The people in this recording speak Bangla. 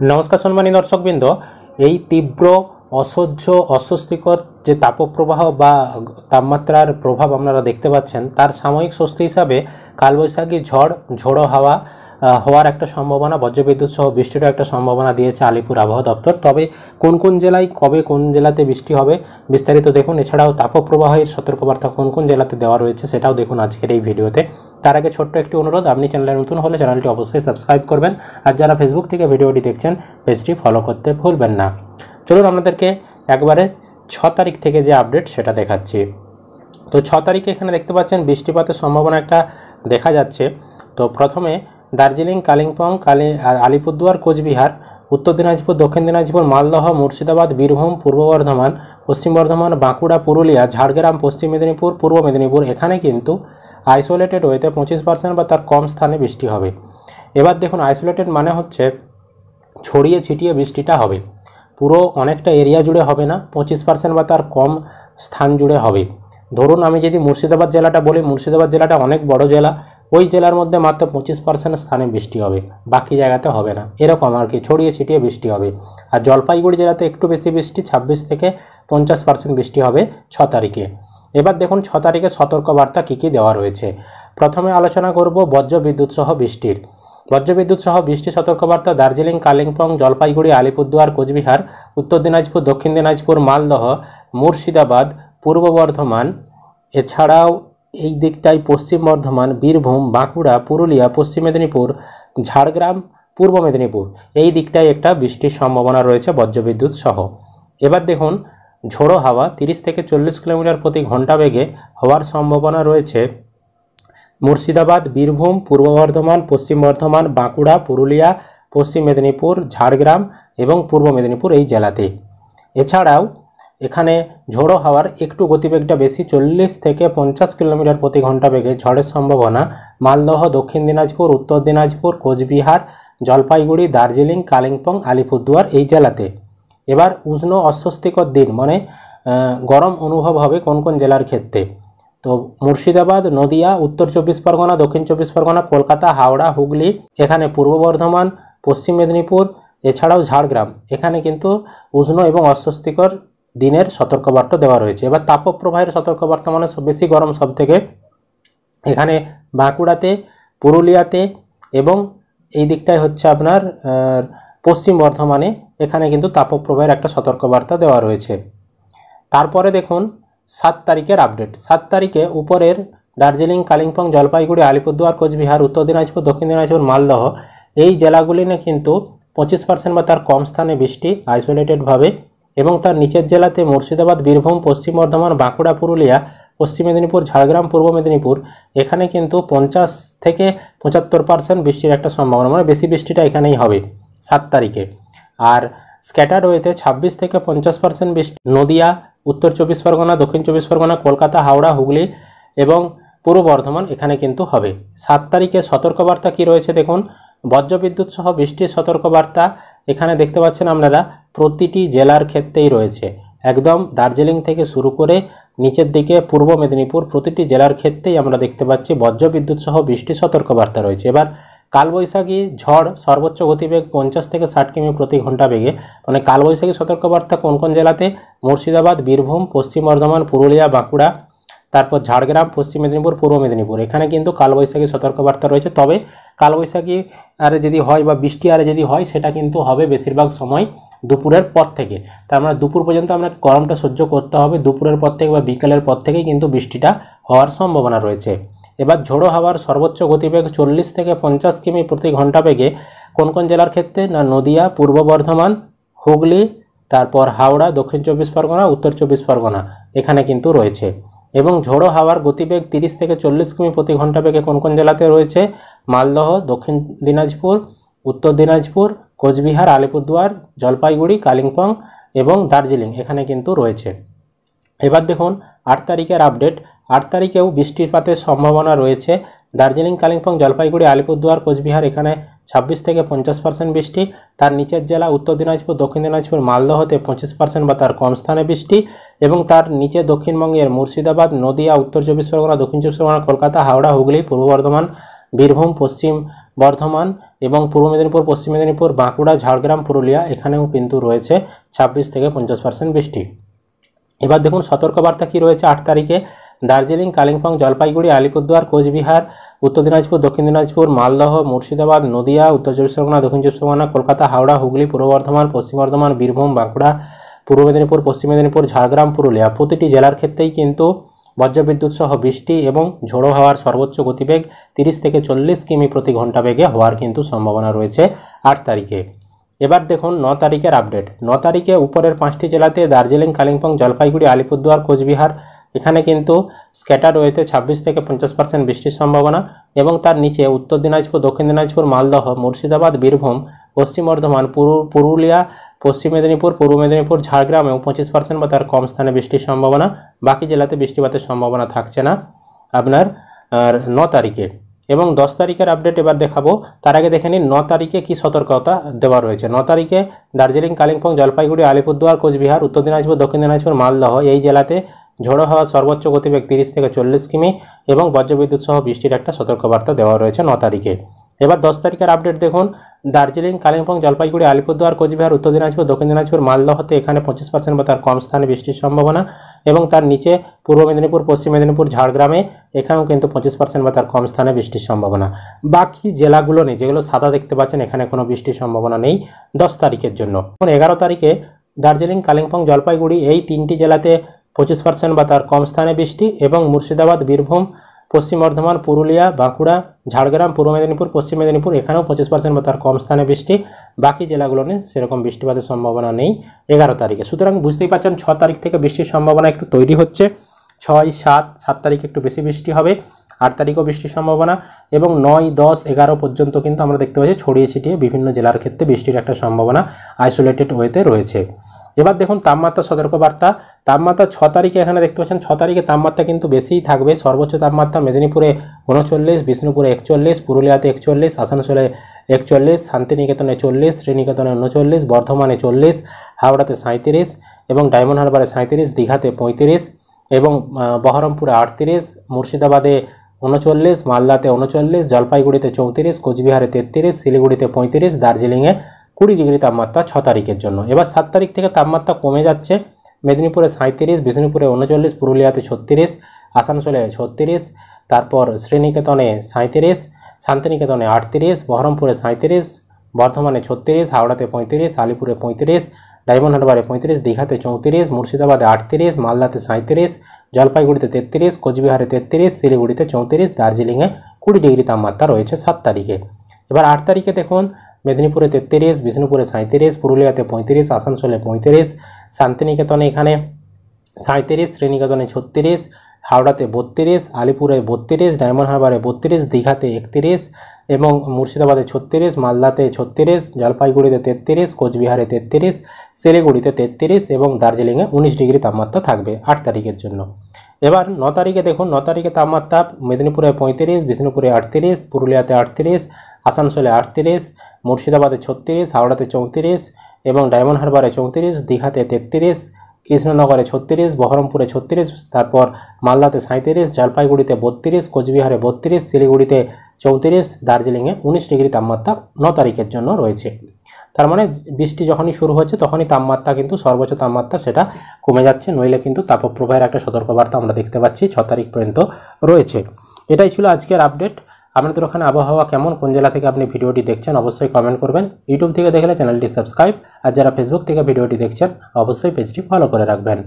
নমস্কার সম্মানী দর্শকবৃন্দ, এই তীব্র অসহ্য অস্বস্তিকর যে তাপপ্রবাহ বা তাপমাত্রার প্রভাব আপনারা দেখতে পাচ্ছেন, তার সাময়িক স্বস্তি হিসাবে কালবৈশাখী ঝোড়ো হাওয়া হওয়ার একটা সম্ভাবনা, বজ্রবিদ্যুৎ সহ বৃষ্টিরও একটা সম্ভাবনা দিয়েছে আলিপুর আবহাওয়া দপ্তর। তবে কোন কোন জেলায় কবে কোন জেলাতে বৃষ্টি হবে বিস্তারিত দেখুন। এছাড়াও তাপপ্রবাহের সতর্কবার্তা কোন কোন জেলাতে দেওয়া রয়েছে সেটাও দেখুন আজকের এই ভিডিওতে। তার আগে ছোট্ট একটি অনুরোধ, আপনি চ্যানেলে নতুন হলে চ্যানেলটি অবশ্যই সাবস্ক্রাইব করবেন, আর যারা ফেসবুক থেকে ভিডিওটি দেখছেন পেজটি ফলো করতে ভুলবেন না। চলুন আপনাদেরকে একবারে 6 তারিখ থেকে যে আপডেট সেটা দেখাচ্ছি। তো 6 তারিখে এখানে দেখতে পাচ্ছেন বৃষ্টিপাতের সম্ভাবনা একটা দেখা যাচ্ছে। তো প্রথমে দার্জিলিং, কালিম্পং, আলিপুরদুয়ার, কোচবিহার, উত্তর দিনাজপুর, দক্ষিণ দিনাজপুর, মালদহ, মুর্শিদাবাদ, বীরভূম, পূর্ব বর্ধমান, পশ্চিম বর্ধমান, বাঁকুড়া, পুরুলিয়া, ঝাড়গ্রাম, পশ্চিম মেদিনীপুর, পূর্ব মেদিনীপুর, এখানে কিন্তু আইসোলেটেড ওয়েতে 25% বা তার কম স্থানে বৃষ্টি হবে। এবার দেখুন, আইসোলেটেড মানে হচ্ছে ছড়িয়ে ছিটিয়ে বৃষ্টিটা হবে, পুরো অনেকটা এরিয়া জুড়ে হবে না, 25% বা তার কম স্থান জুড়ে হবে। ধরুন আমি যদি মুর্শিদাবাদ জেলাটা বলি, মুর্শিদাবাদ জেলাটা অনেক বড় জেলা, ওই জেলার মধ্যে মাত্র 25% স্থানে বৃষ্টি হবে, বাকি জায়গাতে হবে না, এরকম আর কি ছড়িয়ে ছিটিয়ে বৃষ্টি হবে। আর জলপাইগুড়ি জেলাতে একটু বেশি বৃষ্টি, 26 থেকে 50% বৃষ্টি হবে 6 তারিখে। এবার দেখুন 6 তারিখে সতর্কবার্তা কী কী দেওয়া রয়েছে। প্রথমে আলোচনা করব বজ্রবিদ্যুৎ সহ বৃষ্টির। বজ্রবিদ্যুৎ সহ বৃষ্টি সতর্কবার্তা দার্জিলিং, কালিম্পং, জলপাইগুড়ি, আলিপুরদুয়ার, কোচবিহার, উত্তর দিনাজপুর, দক্ষিণ দিনাজপুর, মালদহ, মুর্শিদাবাদ, পূর্ব বর্ধমান, এছাড়াও এই দিকটায় পশ্চিম বর্ধমান, বীরভূম, বাঁকুড়া, পুরুলিয়া, পশ্চিম মেদিনীপুর, ঝাড়গ্রাম, পূর্ব মেদিনীপুর, এই দিকটায় একটা বৃষ্টির সম্ভাবনা রয়েছে বজ্রবিদ্যুৎ সহ। এবার দেখুন ঝোড়ো হাওয়া 30 থেকে 40 কিলোমিটার প্রতি ঘন্টা বেগে হওয়ার সম্ভাবনা রয়েছে মুর্শিদাবাদ, বীরভূম, পূর্ব বর্ধমান, পশ্চিম বর্ধমান, বাঁকুড়া, পুরুলিয়া, পশ্চিম মেদিনীপুর, ঝাড়গ্রাম এবং পূর্ব মেদিনীপুর এই জেলাতে। এছাড়াও এখানে ঝোড়ো হাওয়ার একটু গতিবেগটা বেশি, 40 থেকে 50 কিলোমিটার প্রতি ঘন্টা বেগে ঝড়ের সম্ভাবনা মালদহ, দক্ষিণ দিনাজপুর, উত্তর দিনাজপুর, কোচবিহার, জলপাইগুড়ি, দার্জিলিং, কালিম্পং, আলিপুরদুয়ার এই জেলাতে। এবার উষ্ণ অস্বস্তিকর দিন মানে গরম অনুভব হবে কোন কোন জেলার ক্ষেত্রে। তো মুর্শিদাবাদ, নদিয়া, উত্তর 24 পরগনা, দক্ষিণ 24 পরগনা, কলকাতা, হাওড়া, হুগলি, এখানে পূর্ব বর্ধমান, পশ্চিম মেদিনীপুর, এছাড়াও ঝাড়গ্রাম, এখানে কিন্তু উষ্ণ এবং অস্বস্তিকর দিনের সতর্কবার্তা দেওয়া রয়েছে। এবার তাপপ্রবাহের সতর্কবার্তা মানে বেশি গরম সব থেকে এখানে বাঁকুড়াতে, পুরুলিয়াতে এবং এই দিকটায় হচ্ছে আপনার পশ্চিম বর্ধমানে, এখানে কিন্তু তাপপ্রবাহের একটা সতর্কবার্তা দেওয়া রয়েছে। তারপরে দেখুন 7 তারিখের আপডেট। 7 তারিখে উপরের দার্জিলিং, কালিম্পং, জলপাইগুড়ি, আলিপুরদুয়ার, কোচবিহার, উত্তর দিনাজপুর, দক্ষিণ দিনাজপুর, মালদহ এই জেলাগুলি নিয়ে কিন্তু 25% বা তার কম স্থানে বৃষ্টি আইসোলেটেডভাবে, এবং তার নিচের জেলাতে মুর্শিদাবাদ, বীরভূম, পশ্চিম বর্ধমান, বাঁকুড়া, পুরুলিয়া, পশ্চিম মেদিনীপুর, ঝাড়গ্রাম, পূর্ব মেদিনীপুর, এখানে কিন্তু 50 থেকে 75% বৃষ্টির একটা সম্ভাবনা, মানে বেশি বৃষ্টিটা এখানেই হবে 7 তারিখে। আর স্ক্যাটার ওয়েতে 26 থেকে 50% বৃষ্টি নদিয়া, উত্তর 24 পরগনা, দক্ষিণ 24 পরগনা, কলকাতা, হাওড়া, হুগলি এবং পূর্ব বর্ধমান এখানে কিন্তু হবে। 7 তারিখে সতর্কবার্তা কি রয়েছে দেখুন। বজ্রবিদ্যুৎ সহ বৃষ্টির সতর্কবার্তা এখানে দেখতে পাচ্ছেন আপনারা প্রতিটি জেলার ক্ষেত্রেই রয়েছে, একদম দার্জিলিং থেকে শুরু করে নিচের দিকে পূর্ব মেদিনীপুর প্রতিটি জেলার ক্ষেত্রেই আমরা দেখতে পাচ্ছি বজ্রবিদ্যুৎ সহ বৃষ্টির সতর্কবার্তা রয়েছে। এবার কালবৈশাখী ঝড় সর্বোচ্চ গতিবেগ 50 থেকে 60 কিমি প্রতি ঘন্টা বেগে, মানে কালবৈশাখী সতর্কবার্তা কোন কোন জেলাতে মুর্শিদাবাদ, বীরভূম, পশ্চিম বর্ধমান, পুরুলিয়া, বাঁকুড়া, তারপর ঝাড়গ্রাম, পশ্চিম মেদিনীপুর, পূর্ব মেদিনীপুর, এখানে কিন্তু কালবৈশাখী সতর্কবার্তা রয়েছে। তবে কালবৈশাখী আরে যদি হয় বা বৃষ্টি আরে যদি হয় সেটা কিন্তু হবে বেশিরভাগ সময় দুপুরের পর থেকে। তার মানে দুপুর পর্যন্ত আপনাকে গরমটা সহ্য করতে হবে, দুপুরের পর থেকে বা বিকালের পর থেকেই কিন্তু বৃষ্টিটা হওয়ার সম্ভাবনা রয়েছে। এবার ঝোড়ো হাওয়ার সর্বোচ্চ গতিবেগ 40 থেকে 50 কিমি প্রতি ঘন্টা বেগে কোন কোন জেলার ক্ষেত্রে না নদিয়া, পূর্ব বর্ধমান, হুগলি, তারপর হাওড়া, দক্ষিণ 24 পরগনা, উত্তর 24 পরগনা এখানে কিন্তু রয়েছে। এবং ঝোড়ো হাওয়ার গতিবেগ 30 থেকে 40 কিমি প্রতি ঘন্টা বেগে কোন কোন জেলাতে রয়েছে মালদহ, দক্ষিণ দিনাজপুর, উত্তর দিনাজপুর, কোচবিহার, আলিপুরদুয়ার, জলপাইগুড়ি, কালিম্পং এবং দার্জিলিং এখানে কিন্তু রয়েছে। এবার দেখুন 8 তারিখের আপডেট। 8 তারিখেও বৃষ্টিপাতের সম্ভাবনা রয়েছে দার্জিলিং, কালিম্পং, জলপাইগুড়ি, আলিপুরদুয়ার, কোচবিহার, এখানে 26 থেকে 50% বৃষ্টি। তার নিচের জেলা উত্তর দিনাজপুর, দক্ষিণ দিনাজপুর, মালদহতে 25% বা তার কম স্থানে বৃষ্টি, এবং তার নিচে দক্ষিণবঙ্গের মুর্শিদাবাদ, নদিয়া, উত্তর 24 পরগনা, দক্ষিণ 24 পরগনা, কলকাতা, হাওড়া, হুগলি, পূর্ব বর্ধমান, বীরভূম, পশ্চিম বর্ধমান এবং পূর্ব মেদিনীপুর, পশ্চিম মেদিনীপুর, বাঁকুড়া, ঝাড়গ্রাম, পুরুলিয়া এখানেও কিন্তু রয়েছে 26 থেকে 50% বৃষ্টি। এবার দেখুন সতর্কবার্তা কি রয়েছে 8 তারিখে। দার্জিলিং, কালিম্পং, জলপাইগুড়ি, আলিপুরদুয়ার, কোচবিহার, উত্তর দিনাজপুর, দক্ষিণ দিনাজপুর, মালদহ, মুর্শিদাবাদ, নদিয়া, উত্তর চব্বিশ পরগনা, দক্ষিণ চব্বিশ পরগনা, কলকাতা, হাওড়া, হুগলি, পূর্ব বর্ধমান, পশ্চিম বর্ধমান, বীরভূম, বাঁকুড়া, পূর্ব মেদিনীপুর, পশ্চিম মেদিনীপুর, ঝাড়গ্রাম, পুরুলিয়া প্রতিটি জেলার ক্ষেত্রেই কিন্তু বজ্রবিদ্যুৎ সহ বৃষ্টি এবং ঝোড়ো হাওয়ার সর্বোচ্চ গতিবেগ 30 থেকে 40 কিমি প্রতি ঘন্টা বেগে হওয়ার কিন্তু সম্ভাবনা রয়েছে 8 তারিখে। এবার দেখুন 9 তারিখের আপডেট। 9 তারিখে উপরের 5টি জেলাতে দার্জিলিং, কালিম্পং, জলপাইগুড়ি, আলিপুরদুয়ার, কোচবিহার এখানে কিন্তু স্ক্যাটার রয়েছে 26 থেকে 50% বৃষ্টির সম্ভাবনা এবং তার নিচে উত্তর দিনাজপুর, দক্ষিণ দিনাজপুর, মালদহ, মুর্শিদাবাদ, বীরভূম, পশ্চিম বর্ধমান, পুরুলিয়া, পশ্চিম মেদিনীপুর, পূর্ব মেদিনীপুর, ঝাড়গ্রামেও 25% বা তার কম স্থানে বৃষ্টির সম্ভাবনা। বাকি জেলাতে বৃষ্টিপাতের সম্ভাবনা থাকছে না আপনার 9 তারিখে। এবং 10 তারিখের আপডেট এবার দেখাবো। তার আগে দেখে নিন 9 তারিখে কী সতর্কতা দেওয়া রয়েছে। 9 তারিখে দার্জিলিং, কালিম্পং, জলপাইগুড়ি, আলিপুরদুয়ার, কোচবিহার, উত্তর দিনাজপুর, দক্ষিণ দিনাজপুর, মালদহ এই জেলাতে ঝোড়ো হাওয়ার সর্বোচ্চ গতিবেগ 30 থেকে 40 কিমি এবং বজ্রবিদ্যুৎ সহ বৃষ্টির একটা সতর্কবার্তা দেওয়া রয়েছে 9 তারিখে। এবার 10 তারিখের আপডেট দেখুন। দার্জিলিং, কালিম্পং, জলপাইগুড়ি, আলিপুরদুয়ার, কোচবিহার, উত্তর দিনাজপুর, দক্ষিণ দিনাজপুর, মালদহতে এখানে 25% বা তার কম স্থানে বৃষ্টির সম্ভাবনা এবং তার নিচে পূর্ব মেদিনীপুর, পশ্চিম মেদিনীপুর, ঝাড়গ্রামে এখানেও কিন্তু 25% বা তার কম স্থানে বৃষ্টির সম্ভাবনা। বাকি জেলাগুলো নেই, যেগুলো সাদা দেখতে পাচ্ছেন এখানে কোনো বৃষ্টির সম্ভাবনা নেই 10 তারিখের জন্য। 11 তারিখে দার্জিলিং, কালিম্পং, জলপাইগুড়ি এই 3টি জেলাতে 25% বা তার কম স্থানে বৃষ্টি এবং মুর্শিদাবাদ, বীরভূম, পশ্চিম বর্ধমান, পুরুলিয়া, বাঁকুড়া, ঝাড়গ্রাম, পূর্ব মেদিনীপুর, পশ্চিম মেদিনীপুর এখানেও 25% বা তার কম স্থানে বৃষ্টি। বাকি জেলাগুলোতে সেরকম বৃষ্টিপাতের সম্ভাবনা নেই 11 তারিখে। সুতরাং বুঝতেই পারছেন 6 তারিখ থেকে বৃষ্টির সম্ভাবনা একটু তৈরি হচ্ছে। 6, 7 তারিখে একটু বেশি বৃষ্টি হবে, 8 তারিখেও বৃষ্টির সম্ভাবনা এবং 9, 10, 11 পর্যন্ত কিন্তু আমরা দেখতে পাচ্ছি ছড়িয়ে ছিটিয়ে বিভিন্ন জেলার ক্ষেত্রে বৃষ্টির একটা সম্ভাবনা আইসোলেটেড ওয়েতে রয়েছে। এবার দেখুন তাপমাত্রা সতর্কবার্তা। তাপমাত্রা 6 তারিখে এখানে দেখতে পাচ্ছেন 6 তারিখে তাপমাত্রা কিন্তু বেশিই থাকবে। সর্বোচ্চ তাপমাত্রা মেদিনীপুরে 39, বিষ্ণুপুরে 41, পুরুলিয়াতে 41, আসানসোলে 41, শান্তিনিকেতনে 40, শ্রীনিকেতনে 39, বর্ধমানে 40, হাওড়াতে 37 এবং ডায়মন্ড হারবারে 37, দীঘাতে 35 এবং বহরমপুরে 38, মুর্শিদাবাদে 39, মালদাতে 39, জলপাইগুড়িতে 34, কোচবিহারে 33, শিলিগুড়িতে 35, দার্জিলিংয়ে 20 ডিগ্রি তাপমাত্রা 6 তারিখের জন্য। এবার 7 তারিখ থেকে তাপমাত্রা কমে যাচ্ছে। মেদিনীপুরে 37, বিষ্ণুপুরে 39, পুরুলিয়াতে 36, আসানসোলে 36, তারপর শ্রীনিকেতনে 37, শান্তিনিকেতনে 38, বহরমপুরে 37, বর্ধমানে 36, হাওড়াতে 35, আলিপুরে 35, ডায়মন্ড হারবারে 35, দীঘাতে 34, মুর্শিদাবাদে 38, মালদাতে 37, জলপাইগুড়িতে 33, কোচবিহারে 33, শিলিগুড়িতে 34, দার্জিলিংয়ে 20 ডিগ্রি তাপমাত্রা রয়েছে 7 তারিখে। এবার 8 তারিখে দেখুন মেদিনীপুরে 33, বিষ্ণুপুরে 37, পুরুলিয়াতে 35, আসানসোলে 35, শান্তিনিকেতনে এখানে 37, শ্রীনিকেতনে 36, হাওড়াতে 32, আলিপুরে 32, ডায়মন্ড হারবারে 32, দীঘাতে 31 এবং মুর্শিদাবাদে 36, মালদাতে 36, জলপাইগুড়িতে 33, কোচবিহারে 33, শিলিগুড়িতে 33 এবং দার্জিলিংয়ে 19 ডিগ্রি তাপমাত্রা থাকবে 8 তারিখের জন্য। এবার 9 তারিখে দেখুন 9 তারিখে তাপমাত্রা মেদিনীপুরে 35, বিষ্ণুপুরে 38, পুরুলিয়াতে 38, আসানসোলে 38, মুর্শিদাবাদে 36, হাওড়াতে 34 এবং ডায়মন্ড হারবারে 34, দীঘাতে 33, কৃষ্ণনগরে 36, বহরমপুরে 36, তারপর মালদাতে 37, জলপাইগুড়িতে 32, কোচবিহারে 32, শিলিগুড়িতে 34, দার্জিলিংয়ে 19 ডিগ্রি তাপমাত্রা 9 তারিখের জন্য রয়েছে। তার মানে বৃষ্টি যখনই শুরু হচ্ছে তখনই তাপমাত্রা কিন্তু সর্বোচ্চ তাপমাত্রা সেটা কমে যাচ্ছে, নইলে কিন্তু তাপপ্রবাহের একটা সতর্কবার্তা আমরা দেখতে পাচ্ছি 6 তারিখ পর্যন্ত রয়েছে। এটাই ছিল আজকের আপডেট। আপনাদের ওখানে আবহাওয়া কেমন, কোন জেলা থেকে আপনি ভিডিওটি দেখছেন অবশ্যই কমেন্ট করবেন। ইউটিউব থেকে দেখলে চ্যানেলটি সাবস্ক্রাইব, আর যারা ফেসবুক থেকে ভিডিওটি দেখছেন অবশ্যই পেজটি ফলো করে রাখবেন।